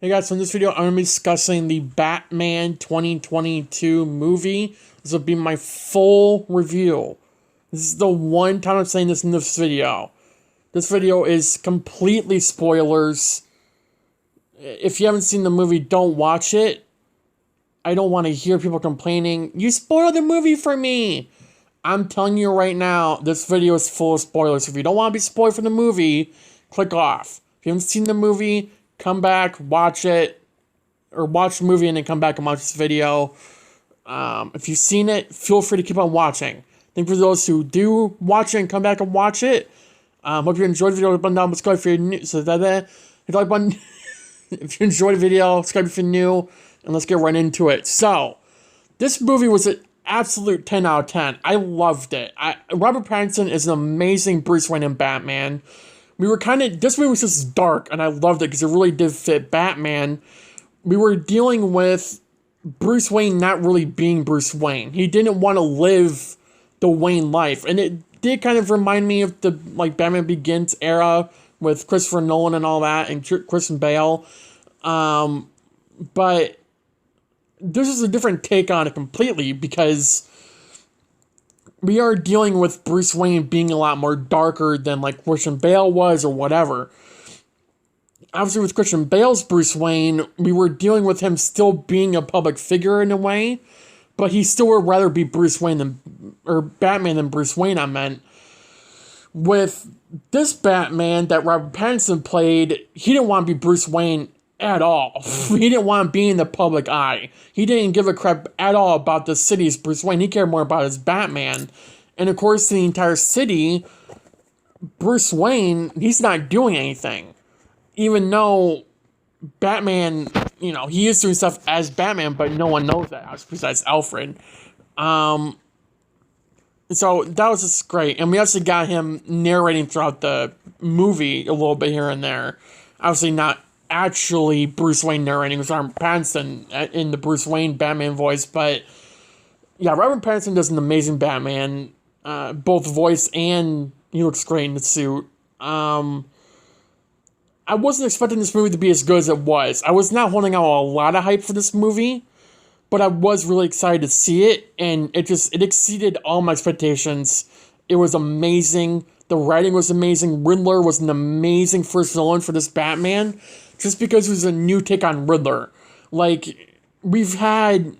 Hey guys, so in this video I'm going to be discussing the Batman 2022 movie. This will be my full review. This is the one time I'm saying this in this video. This video is completely spoilers. If you haven't seen the movie, don't watch it. I don't want to hear people complaining, "You spoiled the movie for me!" I'm telling you right now, this video is full of spoilers. If you don't want to be spoiled for the movie, click off. If you haven't seen the movie, come back, watch it, or watch the movie and then come back and watch this video. If you've seen it, feel free to keep on watching. I think for those who do watch it and come back and watch it, hope you enjoyed the video. Hit the button down, subscribe if you're new. Hit the like button if you enjoyed the video, subscribe if you're new, and let's get right into it. So, this movie was an absolute 10 out of 10. I loved it. Robert Pattinson is an amazing Bruce Wayne and Batman. This movie was just dark, and I loved it because it really did fit Batman. We were dealing with Bruce Wayne not really being Bruce Wayne. He didn't want to live the Wayne life, and it did kind of remind me of the Batman Begins era with Christopher Nolan and all that, and Christian Bale. But this is a different take on it completely because we are dealing with Bruce Wayne being a lot more darker than Christian Bale was or whatever. Obviously, with Christian Bale's Bruce Wayne, we were dealing with him still being a public figure in a way, but he still would rather be Batman than Bruce Wayne, I meant. With this Batman that Robert Pattinson played, he didn't want to be Bruce Wayne at all. He didn't want to be in the public eye. He didn't give a crap at all about the city's Bruce Wayne. He cared more about his Batman. And of course, the entire city, Bruce Wayne, he's not doing anything. Even though Batman, he is doing stuff as Batman, but no one knows that besides Alfred. So that was just great. And we actually got him narrating throughout the movie a little bit here and there. Obviously not actually Bruce Wayne narrating, with Robert Pattinson in the Bruce Wayne Batman voice, but yeah, Robert Pattinson does an amazing Batman, both voice and he looks great in the suit. I wasn't expecting this movie to be as good as it was. I was not holding out a lot of hype for this movie, but I was really excited to see it, and it exceeded all my expectations. It was amazing. The writing was amazing. Riddler was an amazing first villain for this Batman, just because it was a new take on Riddler. We've had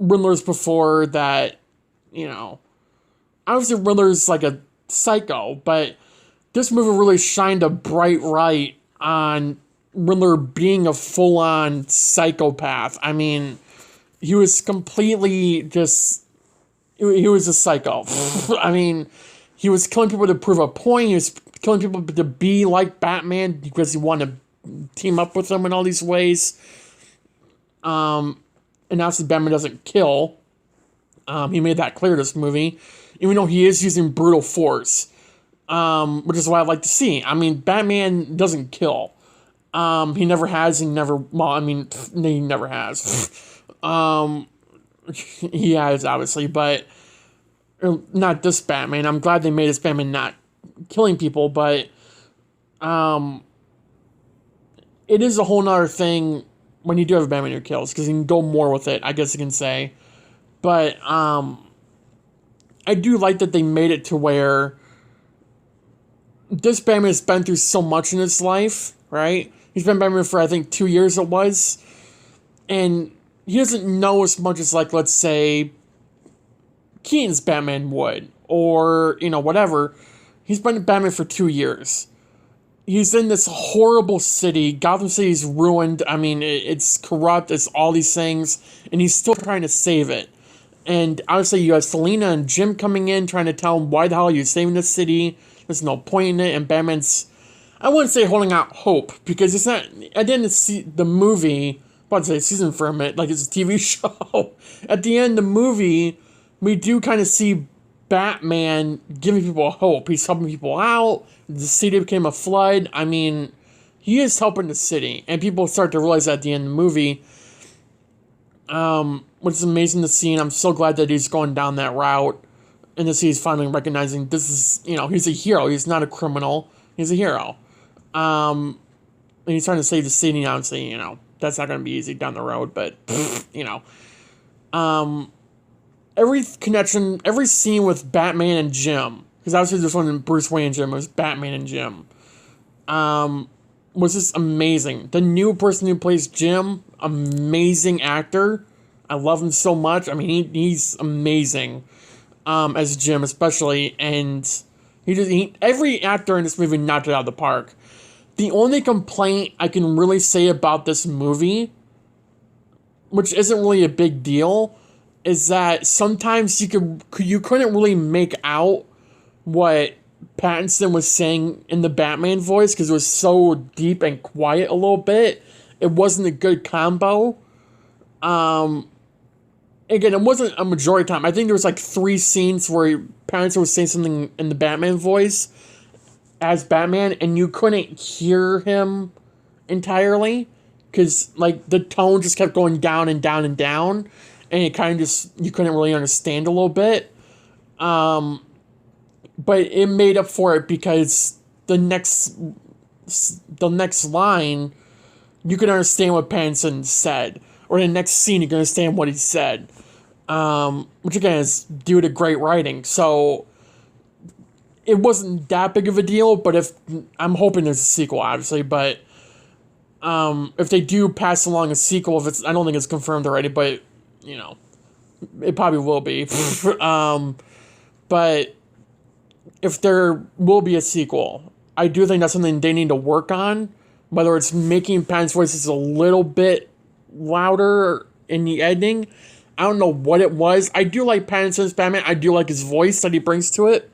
Riddlers before that, obviously Riddler's like a psycho, but this movie really shined a bright light on Riddler being a full-on psychopath. I mean, he was completely he was a psycho. I mean, he was killing people to prove a point. He was killing people to be like Batman because he wanted to team up with him in all these ways. And obviously Batman doesn't kill. He made that clear this movie. Even though he is using brutal force. Which is what I'd like to see. I mean, Batman doesn't kill. He never has, he never has. He has, obviously, but not this Batman. I'm glad they made this Batman not killing people, but it is a whole nother thing when you do have a Batman who kills, because you can go more with it, I guess you can say. But I do like that they made it to where this Batman has been through so much in his life, right? He's been Batman for, I think, 2 years it was. And he doesn't know as much as, let's say, Keaton's Batman would. Or, whatever. He's been Batman for 2 years. He's in this horrible city. Gotham City's ruined. I mean, it's corrupt. It's all these things. And he's still trying to save it. And obviously you have Selina and Jim coming in, trying to tell him why the hell are you saving the city. There's no point in it. And Batman's, I wouldn't say holding out hope, because it's not, I didn't see the movie, I'd say season from it, like it's a TV show. At the end of the movie, we do kind of see Batman giving people hope. He's helping people out. The city became a flood. I mean, he is helping the city. And people start to realize that at the end of the movie. Which is amazing to see, and I'm so glad that he's going down that route. And to see he's finally recognizing this is, he's a hero. He's not a criminal. He's a hero. and he's trying to save the city. Obviously, that's not going to be easy down the road. But every connection, every scene with Batman and Jim, because obviously this one in Bruce Wayne and Jim was Batman and Jim, was just amazing. The new person who plays Jim, amazing actor. I love him so much. I mean, he's amazing as Jim, especially, and every actor in this movie knocked it out of the park. The only complaint I can really say about this movie, which isn't really a big deal, is that sometimes you couldn't really make out what Pattinson was saying in the Batman voice because it was so deep and quiet a little bit. It wasn't a good combo. Again, it wasn't a majority of time. I think there was like 3 scenes where Pattinson was saying something in the Batman voice as Batman, and you couldn't hear him entirely because like the tone just kept going down and down and down, and it kind of just, you couldn't really understand a little bit. But it made up for it because the next line, you could understand what Pattinson said, or the next scene you can understand what he said, which again is due to great writing. So it wasn't that big of a deal, but I'm hoping there's a sequel, obviously, but if they do pass along a sequel, I don't think it's confirmed already, but it probably will be. But if there will be a sequel, I do think that's something they need to work on, whether it's making Pattinson's voices a little bit louder in the editing. I don't know what it was. I do like Pattinson's Batman. I do like his voice that he brings to it.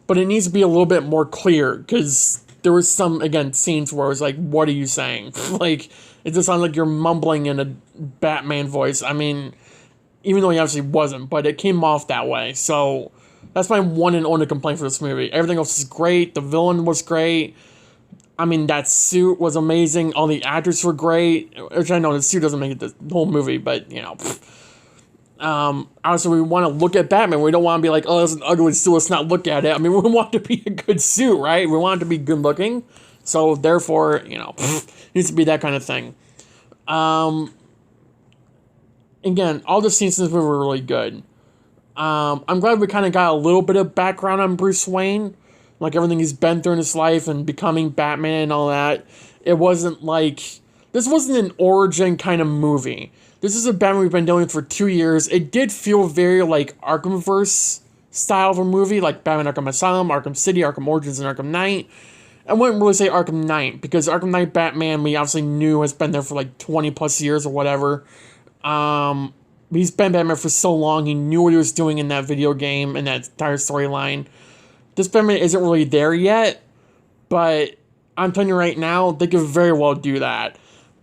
But it needs to be a little bit more clear, because there was some, again, scenes where I was like, what are you saying? Like, it just sounds like you're mumbling in a Batman voice. I mean, even though he obviously wasn't, but it came off that way. So that's my one and only complaint for this movie. Everything else is great. The villain was great. I mean, that suit was amazing. All the actors were great. Which I know the suit doesn't make it the whole movie, but, obviously we want to look at Batman. We don't want to be like, oh, that's an ugly suit, let's not look at it. I mean, we want it to be a good suit, right? We want it to be good looking. So, therefore, needs to be that kind of thing. Again, all the scenes in this movie were really good. I'm glad we kind of got a little bit of background on Bruce Wayne. Like, everything he's been through in his life and becoming Batman and all that. It wasn't like... This wasn't an origin kind of movie. This is a Batman we've been dealing with for 2 years. It did feel very, like, Arkhamverse style of a movie. Like Batman Arkham Asylum, Arkham City, Arkham Origins, and Arkham Knight. I wouldn't really say Arkham Knight, because Arkham Knight Batman, we obviously knew has been there for, like, 20 plus years or whatever. He's been Batman for so long, he knew what he was doing in that video game and that entire storyline. This Batman isn't really there yet, but I'm telling you right now, they could very well do that.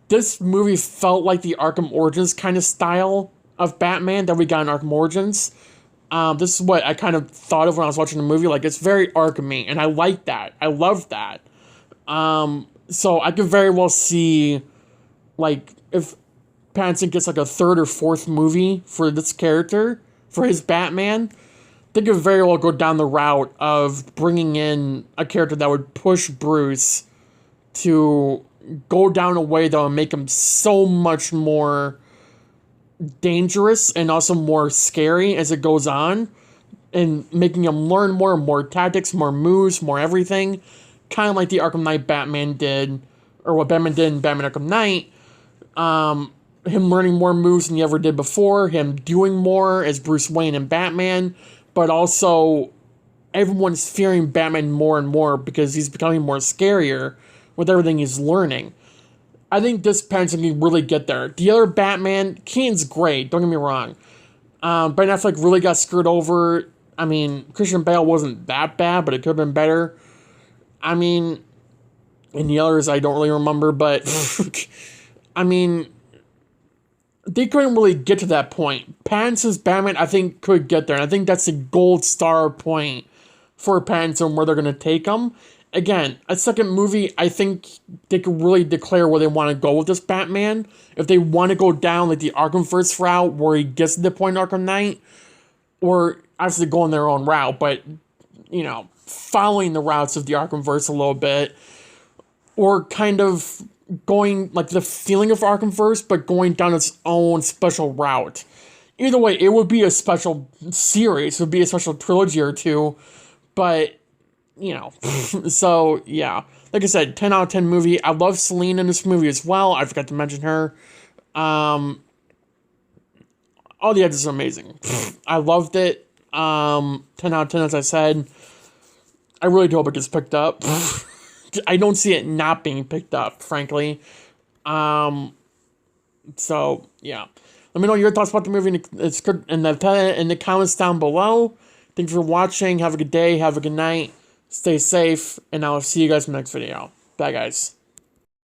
This movie felt like the Arkham Origins kind of style of Batman that we got in Arkham Origins. This is what I kind of thought of when I was watching the movie. Like, it's very Arkham-y, and I like that. I love that. So I could very well see, like, if Pattinson gets like a 3rd or 4th movie for this character, for his Batman, they could very well go down the route of bringing in a character that would push Bruce to go down a way that would make him so much more dangerous and also more scary as it goes on, and making him learn more tactics, more moves, more everything, kind of like the Arkham Knight Batman did, or what Batman did in Batman Arkham Knight. Him learning more moves than he ever did before, him doing more as Bruce Wayne and Batman, but also everyone's fearing Batman more and more because he's becoming more scarier with everything he's learning. I think this Pattinson can really get there. The other Batman, Keaton's great, don't get me wrong. Ben Affleck really got screwed over. I mean, Christian Bale wasn't that bad, but it could have been better. I mean, and the others I don't really remember, but I mean, they couldn't really get to that point. Pattinson's Batman, I think, could get there. And I think that's the gold star point for Pattinson, where they're going to take him. Again, a second movie, I think they could really declare where they want to go with this Batman. If they want to go down like the Arkhamverse route, where he gets to the point in Arkham Knight, or obviously going their own route, but, following the routes of the Arkhamverse a little bit. or kind of going like the feeling of Arkham first, but going down its own special route. Either way, it would be a special series, it would be a special trilogy or two, but so yeah. Like I said, 10 out of 10 movie. I love Celine in this movie as well. I forgot to mention her. All the actors are amazing. I loved it. 10 out of 10, as I said. I really do hope it gets picked up. I don't see it not being picked up, frankly. So yeah, let me know your thoughts about the movie in the comments down below. Thanks for watching. Have a good day. Have a good night. Stay safe, and I'll see you guys in the next video. Bye, guys.